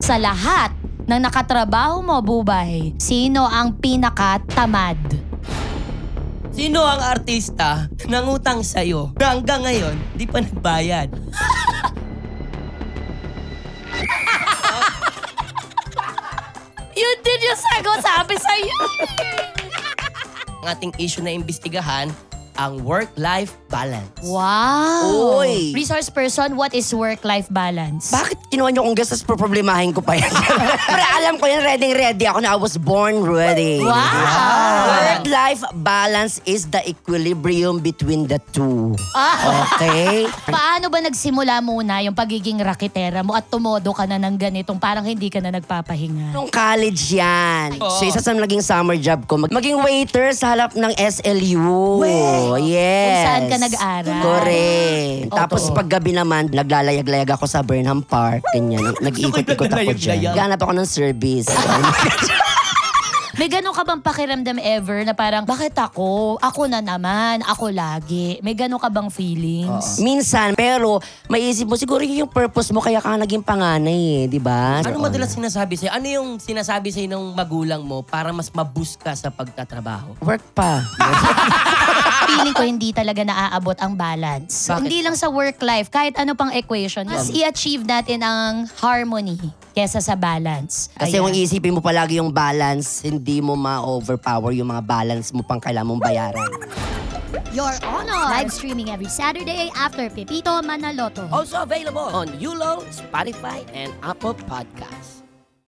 Sa lahat ng nakatrabaho mo, Bubay, sino ang pinakatamad? Sino ang artista nangutang sa'yo na hanggang ngayon di pa nagbayad? Yun din yung sabi sa'yo. Ang ating issue na imbestigahan, ang work-life balance. Wow! Uy. Resource person, what is work-life balance? Bakit kinuha niyo kung gastos problemahin ko pa yan? Pero alam ko yan, ready ako na I was born ready. Wow! Work-life balance is the equilibrium between the two. Okay? Paano ba nagsimula muna yung pagiging raketera mo at tumodo ka na ng ganitong parang hindi ka na nagpapahinga? Nung college yan. So isa sa naging summer job ko, maging waiter sa halap ng SLU. Yes. Kung saan ka nag-aral. Correct. Tapos Totoo. paggabi naman, naglalayag-layag ako sa Burnham Park. Ganyan. Nag-iikot-ikot ako dyan. Naglalayag-layag? Ganap ako ng service. May ganun ka bang pakiramdam ever na parang, bakit ako? Ako na naman. Ako lagi. May ganun ka bang feelings? Minsan, pero maiisip mo, siguro yun yung purpose mo kaya ka naging panganay di ba? Ano madalas sinasabi sa'yo? Ano yung sinasabi sa'yo ng magulang mo para mas maboost ka sa pagtatrabaho? Work pa. Feeling ko hindi talaga naaabot ang balance. Bakit? Hindi lang sa work-life, kahit ano pang equation, mas i-achieve natin ang harmony kesa sa balance. Kasi Ayan. kung iisipin mo palagi yung balance, hindi mo ma-overpower yung mga balance mo pang kailangan mong bayaran. Your Honor. Live streaming every Saturday after Pepito Manaloto. Also available on Yulo, Spotify, and Apple Podcasts.